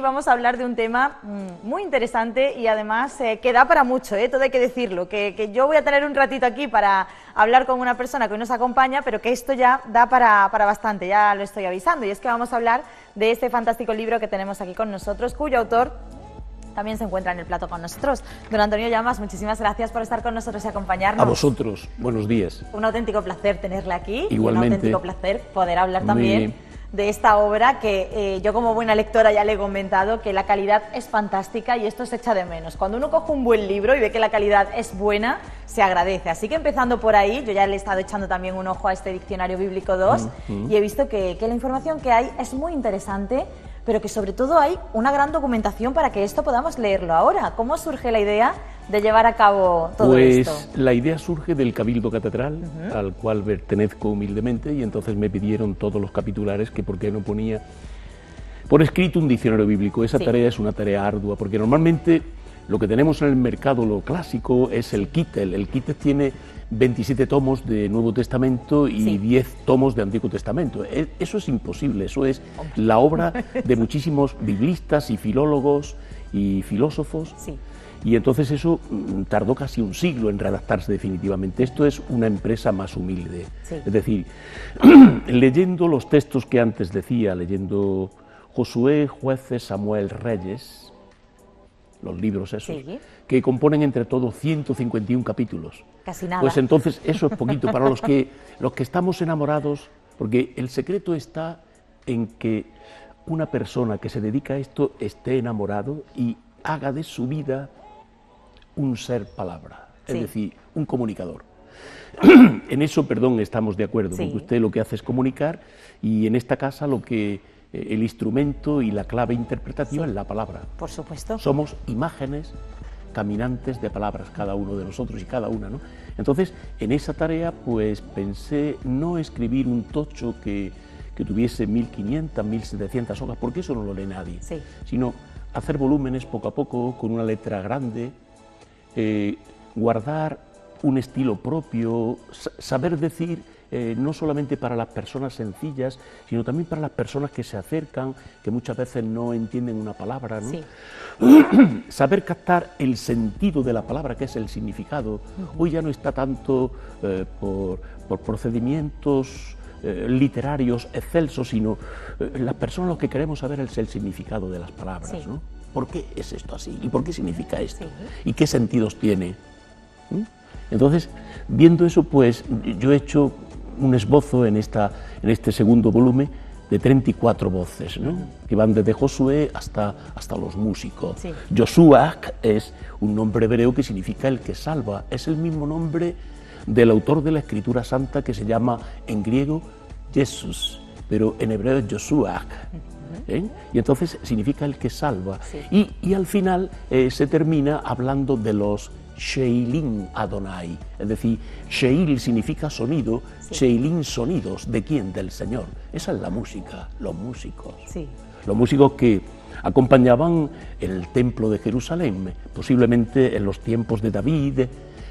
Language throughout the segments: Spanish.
vamos a hablar de un tema muy interesante y además que da para mucho, todo hay que decirlo, que yo voy a tener un ratito aquí para hablar con una persona que hoy nos acompaña, pero que esto ya da para bastante, ya lo estoy avisando, y es que vamos a hablar de este fantástico libro que tenemos aquí con nosotros, cuyo autor también se encuentra en el plato con nosotros. Don Antonio Llamas, muchísimas gracias por estar con nosotros y acompañarnos. A vosotros, buenos días. Un auténtico placer tenerle aquí. Igualmente. Y un auténtico placer poder hablar también de esta obra que yo como buena lectora ya le he comentado que la calidad es fantástica y esto se echa de menos. Cuando uno coge un buen libro y ve que la calidad es buena, se agradece. Así que empezando por ahí, yo ya le he estado echando también un ojo a este Diccionario Bíblico 2 y he visto que la información que hay es muy interesante, pero que sobre todo hay una gran documentación para que esto podamos leerlo ahora. ¿Cómo surge la idea de llevar a cabo todo esto? Pues la idea surge del Cabildo Catedral, al cual pertenezco humildemente, y entonces me pidieron todos los capitulares que por qué no ponía por escrito un diccionario bíblico. Esa tarea es una tarea ardua, porque normalmente lo que tenemos en el mercado, lo clásico, es el Kittel. El Kittel tiene 27 tomos de Nuevo Testamento y 10 tomos de Antiguo Testamento. Eso es imposible, eso es la obra de muchísimos biblistas y filólogos y filósofos. Y entonces eso tardó casi un siglo en redactarse definitivamente. Esto es una empresa más humilde. Es decir, leyendo los textos que antes decía, leyendo Josué, Jueces, Samuel, Reyes, los libros esos, que componen entre todos 151 capítulos. Casi nada. Pues entonces eso es poquito para los que estamos enamorados, porque el secreto está en que una persona que se dedica a esto esté enamorado y haga de su vida un ser palabra, es decir, un comunicador. En eso, perdón, estamos de acuerdo, porque usted lo que hace es comunicar y en esta casa lo que el instrumento y la clave interpretativa es la palabra. Por supuesto. Somos imágenes caminantes de palabras, cada uno de nosotros y cada una, ¿no? Entonces, en esa tarea, pues pensé no escribir un tocho que tuviese 1500, 1700 hojas, porque eso no lo lee nadie, sino hacer volúmenes poco a poco, con una letra grande, guardar un estilo propio, saber decir, no solamente para las personas sencillas, sino también para las personas que se acercan, que muchas veces no entienden una palabra, ¿no? Saber captar el sentido de la palabra, que es el significado. Hoy ya no está tanto por procedimientos literarios excelsos, sino las personas lo que queremos saber es el significado de las palabras, ¿no? ¿Por qué es esto así? ¿Y por qué significa esto? ¿Y qué sentidos tiene? Entonces, viendo eso, pues yo he hecho un esbozo en este segundo volumen de 34 voces, ¿no? Que van desde Josué hasta los músicos. Josué es un nombre hebreo que significa el que salva. Es el mismo nombre del autor de la Escritura Santa, que se llama en griego Jesús, pero en hebreo es Josué. Y entonces significa el que salva. Y al final se termina hablando de los Sheilin Adonai, es decir, Sheil significa sonido, Sheilin sonidos, ¿de quién? Del Señor. Esa es la música, los músicos. Los músicos que acompañaban el templo de Jerusalén, posiblemente en los tiempos de David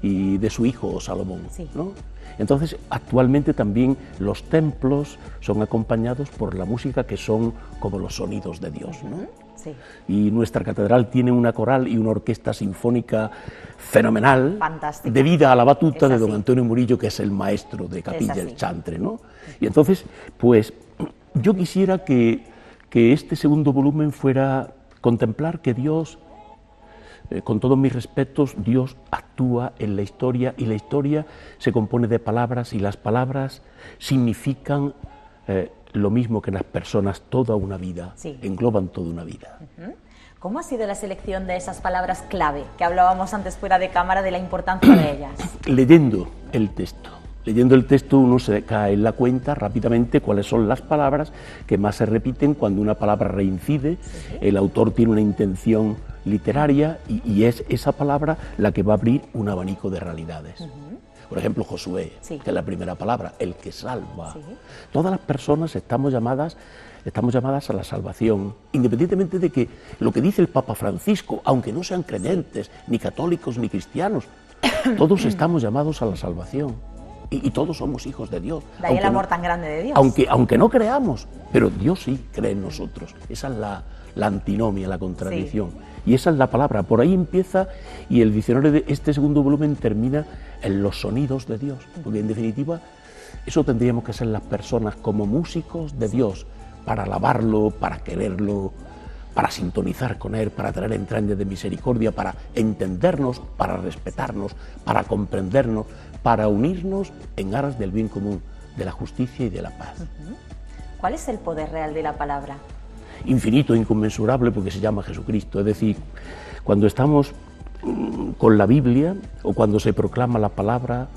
y de su hijo Salomón, ¿no? Entonces, actualmente también los templos son acompañados por la música, que son como los sonidos de Dios, ¿no? Y nuestra catedral tiene una coral y una orquesta sinfónica fenomenal, debida a la batuta de don Antonio Murillo, que es el maestro de capilla, el chantre, ¿no? Y entonces, pues, yo quisiera que este segundo volumen fuera contemplar que Dios, con todos mis respetos, Dios actúa en la historia, y la historia se compone de palabras, y las palabras significan lo mismo que las personas, toda una vida, engloban toda una vida. ¿Cómo ha sido la selección de esas palabras clave, que hablábamos antes fuera de cámara de la importancia de ellas? Leyendo el texto. Leyendo el texto uno se cae en la cuenta rápidamente cuáles son las palabras que más se repiten cuando una palabra reincide. El autor tiene una intención literaria y es esa palabra la que va a abrir un abanico de realidades. Por ejemplo, Josué, que es la primera palabra, el que salva. Todas las personas estamos llamadas a la salvación, independientemente de que lo que dice el Papa Francisco, aunque no sean creyentes, ni católicos, ni cristianos, todos estamos llamados a la salvación. Y todos somos hijos de Dios. De ahí el amor tan grande de Dios. Aunque no creamos, pero Dios sí cree en nosotros. Esa es la antinomia, la contradicción. Sí. Y esa es la palabra. Por ahí empieza, y el diccionario de este segundo volumen termina en los sonidos de Dios. Porque en definitiva, eso tendríamos que ser las personas como músicos de Dios, para alabarlo, para quererlo, para sintonizar con Él, para tener entrañas de misericordia, para entendernos, para respetarnos, para comprendernos, para unirnos en aras del bien común, de la justicia y de la paz. ¿Cuál es el poder real de la palabra? Infinito, inconmensurable, porque se llama Jesucristo. Es decir, cuando estamos con la Biblia o cuando se proclama la palabra,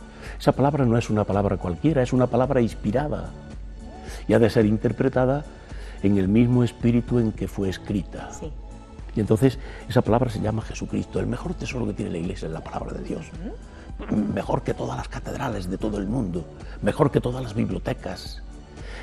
esa palabra no es una palabra cualquiera, es una palabra inspirada y ha de ser interpretada en el mismo espíritu en que fue escrita. Sí. Y entonces esa palabra se llama Jesucristo. El mejor tesoro que tiene la Iglesia es la palabra de Dios. Mejor que todas las catedrales de todo el mundo, mejor que todas las bibliotecas,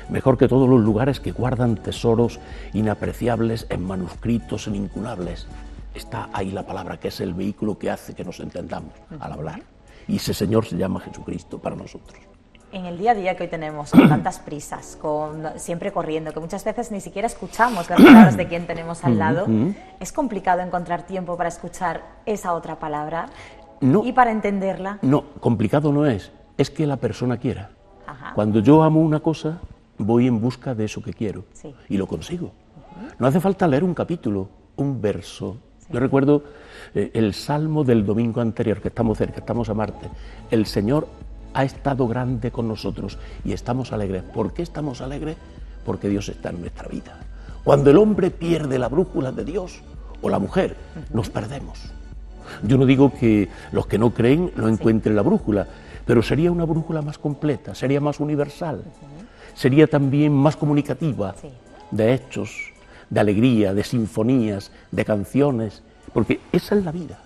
mejor que todos los lugares que guardan tesoros inapreciables en manuscritos, en incunables. Está ahí la palabra, que es el vehículo que hace que nos entendamos al hablar. Y ese Señor se llama Jesucristo para nosotros. En el día a día que hoy tenemos, con tantas prisas, siempre corriendo, que muchas veces ni siquiera escuchamos las palabras de quien tenemos al lado, ¿es complicado encontrar tiempo para escuchar esa otra palabra y para entenderla? No, complicado no es que la persona quiera. Cuando yo amo una cosa, voy en busca de eso que quiero y lo consigo. No hace falta leer un capítulo, un verso. Yo recuerdo el salmo del domingo anterior, que estamos cerca, estamos a Marte. El Señor ha estado grande con nosotros y estamos alegres. ¿Por qué estamos alegres? Porque Dios está en nuestra vida. Cuando el hombre pierde la brújula de Dios, o la mujer, nos perdemos. Yo no digo que los que no creen no encuentren la brújula, pero sería una brújula más completa, sería más universal, sería también más comunicativa, de hechos, de alegría, de sinfonías, de canciones, porque esa es la vida.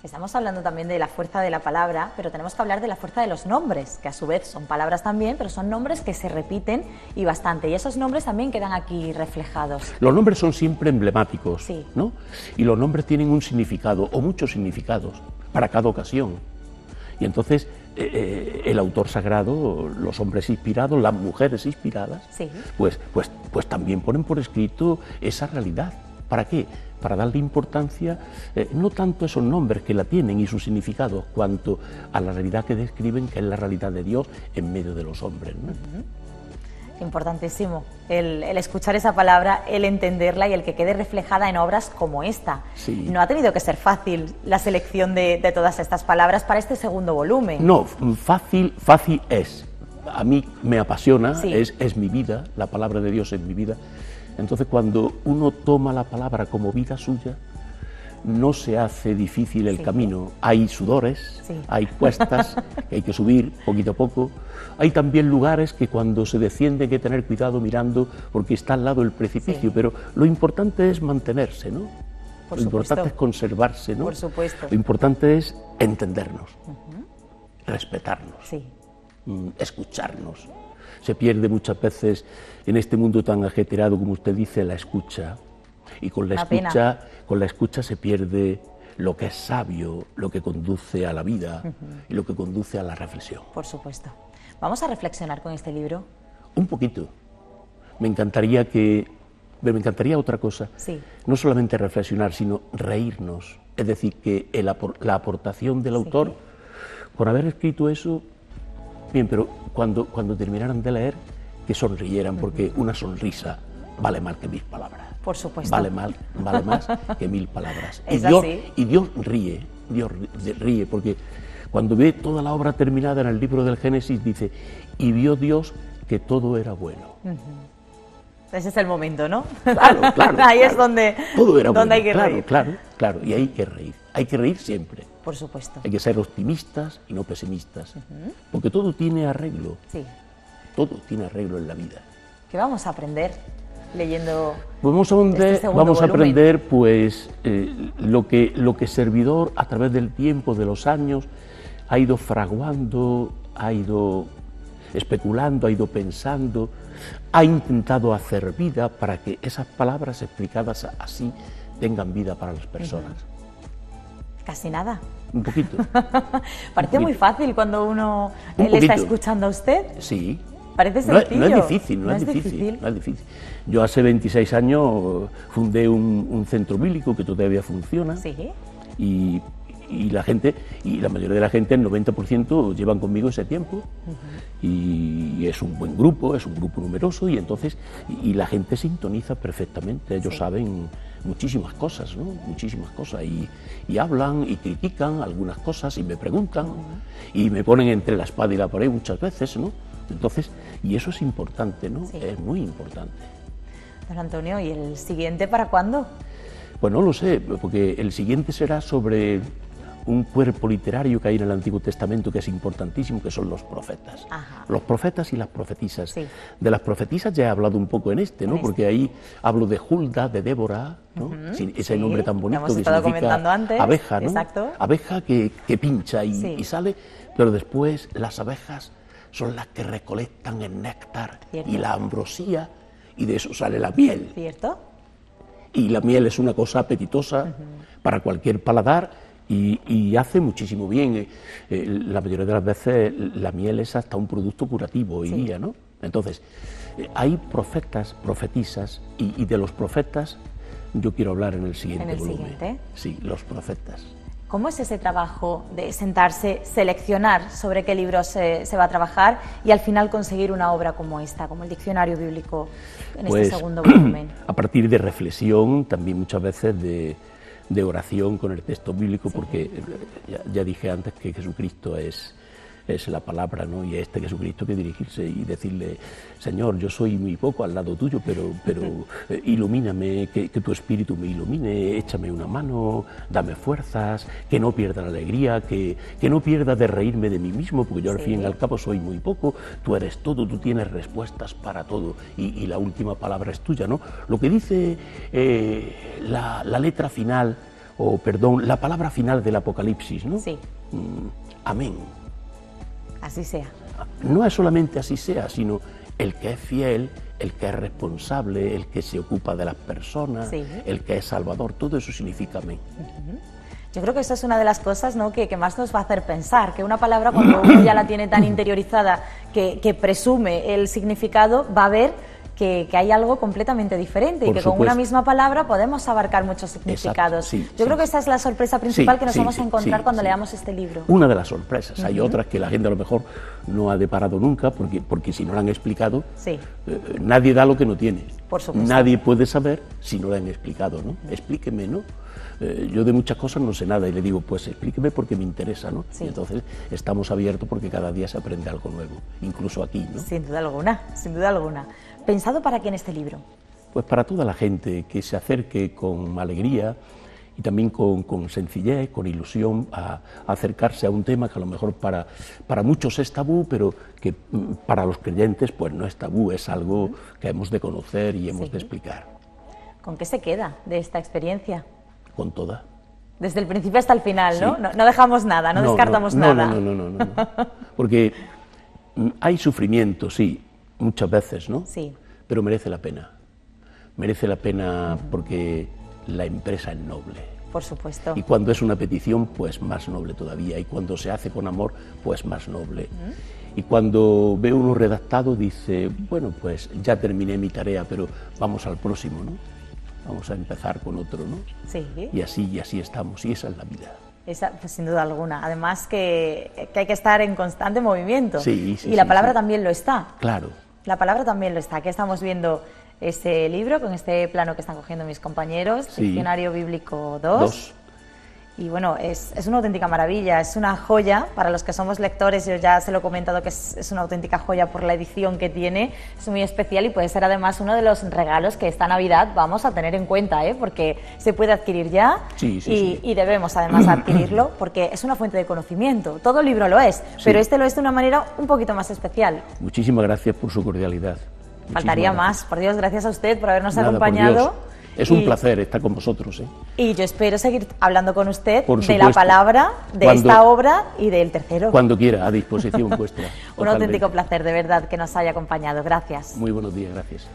Estamos hablando también de la fuerza de la palabra, pero tenemos que hablar de la fuerza de los nombres, que a su vez son palabras también, pero son nombres que se repiten y bastante, y esos nombres también quedan aquí reflejados. Los nombres son siempre emblemáticos, ¿no? Y los nombres tienen un significado, o muchos significados, para cada ocasión. Y entonces el autor sagrado, los hombres inspirados, las mujeres inspiradas, pues también ponen por escrito esa realidad. ¿Para qué? Para darle importancia no tanto a esos nombres que la tienen y sus significados, cuanto a la realidad que describen, que es la realidad de Dios en medio de los hombres, ¿no? Importantísimo el escuchar esa palabra, el entenderla y el que quede reflejada en obras como esta. No ha tenido que ser fácil la selección de todas estas palabras para este segundo volumen. No, fácil es. A mí me apasiona, es mi vida, la palabra de Dios es mi vida. Entonces, cuando uno toma la palabra como vida suya, no se hace difícil el camino. Hay sudores, hay cuestas que hay que subir poquito a poco. Hay también lugares que cuando se desciende hay que tener cuidado mirando porque está al lado el precipicio, pero lo importante es mantenerse, ¿no? Lo importante es conservarse, ¿no? Por supuesto. Lo importante es entendernos, respetarnos, escucharnos. Se pierde muchas veces en este mundo tan ajetreado, como usted dice, la escucha. Y con la escucha se pierde lo que es sabio, lo que conduce a la vida y lo que conduce a la reflexión. Por supuesto. ¿Vamos a reflexionar con este libro? Un poquito. Me encantaría otra cosa. No solamente reflexionar, sino reírnos. Es decir, que la aportación del autor, por haber escrito eso, bien, pero cuando terminaran de leer, que sonrieran, porque una sonrisa vale más que 1000 palabras. Por supuesto. Vale más que 1000 palabras. Y Dios ríe, porque cuando ve toda la obra terminada en el libro del Génesis, dice, y vio Dios que todo era bueno. Ese es el momento, ¿no? Claro. Ahí es donde todo era bueno. Hay que reír. Claro, y hay que reír siempre. Por supuesto. Hay que ser optimistas y no pesimistas, porque todo tiene arreglo. Todo tiene arreglo en la vida. ¿Qué vamos a aprender leyendo vamos a aprender pues lo que servidor a través del tiempo, de los años, ha ido fraguando, ha ido especulando, ha ido pensando, ha intentado hacer vida para que esas palabras explicadas así tengan vida para las personas. Casi nada. un poquito. Parece muy fácil cuando uno le está escuchando a usted. Sí. Parece sencillo. No es difícil, no es difícil. Yo hace 26 años fundé un centro bíblico que todavía funciona. Sí. Y la gente, y la mayoría de la gente, el 90% llevan conmigo ese tiempo. Y es un buen grupo, es un grupo numeroso, y entonces y la gente sintoniza perfectamente. Ellos saben muchísimas cosas, ¿no? Muchísimas cosas, y hablan y critican algunas cosas y me preguntan y me ponen entre la espada y la pared muchas veces, ¿no? Entonces, y eso es importante, ¿no? Sí. Es muy importante. Don Antonio, ¿y el siguiente para cuándo? Pues no lo sé, porque el siguiente será sobre un cuerpo literario que hay en el Antiguo Testamento que es importantísimo, que son los profetas. Ajá. Los profetas y las profetisas. Sí. De las profetisas ya he hablado un poco en este, ¿no? Porque ahí hablo de Hulda, de Débora, ¿no? Ese nombre tan bonito que significa antes. Abeja, ¿no? Exacto. Abeja que pincha y sale, pero después las abejas son las que recolectan el néctar y la ambrosía, y de eso sale la miel. ¿Cierto? Y la miel es una cosa apetitosa para cualquier paladar y hace muchísimo bien. La mayoría de las veces la miel es hasta un producto curativo hoy día, ¿no? Entonces, hay profetas, profetisas, y de los profetas yo quiero hablar en el siguiente volumen. Siguiente. Sí, los profetas. ¿Cómo es ese trabajo de sentarse, seleccionar sobre qué libros se va a trabajar y al final conseguir una obra como esta, como el Diccionario Bíblico en este segundo volumen? A partir de reflexión, también muchas veces de oración con el texto bíblico, porque ya dije antes que Jesucristo es la palabra, ¿no? Y a este Jesucristo que dirigirse y decirle: Señor, yo soy muy poco al lado tuyo, pero ilumíname, que tu espíritu me ilumine, échame una mano, dame fuerzas, que no pierda la alegría, que no pierda de reírme de mí mismo, porque yo al fin y al cabo soy muy poco, tú eres todo, tú tienes respuestas para todo, y la última palabra es tuya, ¿no? Lo que dice la letra final, la palabra final del Apocalipsis, ¿no? Sí. Amén. Así sea. No es solamente así sea, sino el que es fiel, el que es responsable, el que se ocupa de las personas, el que es salvador, todo eso significa amén. Yo creo que esa es una de las cosas, ¿no?, que más nos va a hacer pensar, que una palabra cuando uno ya la tiene tan interiorizada que presume el significado, va a ver que hay algo completamente diferente y que con una misma palabra podemos abarcar muchos significados. Yo creo que esa es la sorpresa principal que nos vamos a encontrar cuando leamos este libro. Una de las sorpresas. Hay otras que la gente a lo mejor no ha deparado nunca, porque si no la han explicado, nadie da lo que no tiene. Por supuesto. Nadie puede saber si no la han explicado, ¿no? Explíqueme, ¿no? Yo de muchas cosas no sé nada y le digo, pues explíqueme porque me interesa, ¿no? Y entonces estamos abiertos porque cada día se aprende algo nuevo, incluso aquí, ¿no? Sin duda alguna, sin duda alguna. ¿Pensado para quién este libro? Pues para toda la gente que se acerque con alegría y también con sencillez, con ilusión, a acercarse a un tema que a lo mejor para muchos es tabú, pero que para los creyentes pues no es tabú, es algo que hemos de conocer y hemos de explicar. ¿Con qué se queda de esta experiencia? Con toda. Desde el principio hasta el final, ¿no? No dejamos nada, no descartamos nada. No. Porque hay sufrimiento, sí, muchas veces, ¿no? Sí. Pero merece la pena. Merece la pena porque la empresa es noble. Por supuesto. Y cuando es una petición, pues más noble todavía. Y cuando se hace con amor, pues más noble. Y cuando ve uno redactado, dice, bueno, pues ya terminé mi tarea, pero vamos al próximo, ¿no? Vamos a empezar con otro, ¿no? Sí. Y así estamos, y esa es la vida. Esa, pues, sin duda alguna. Además que hay que estar en constante movimiento. Sí, y la palabra también lo está. Claro. La palabra también lo está. Aquí estamos viendo este libro con este plano que están cogiendo mis compañeros, Diccionario Bíblico 2. Y bueno, es una auténtica maravilla, es una joya para los que somos lectores. Yo ya se lo he comentado que es una auténtica joya por la edición que tiene, es muy especial y puede ser además uno de los regalos que esta Navidad vamos a tener en cuenta, porque se puede adquirir ya y debemos además adquirirlo porque es una fuente de conocimiento. Todo libro lo es, pero este lo es de una manera un poquito más especial. Muchísimas gracias por su cordialidad. Faltaría más, por Dios, gracias a usted por habernos acompañado. Es un placer estar con vosotros. Y yo espero seguir hablando con usted de la palabra, de esta obra y del tercero. Cuando quiera, a disposición vuestra. Un auténtico placer, de verdad, que nos haya acompañado. Gracias. Muy buenos días, gracias.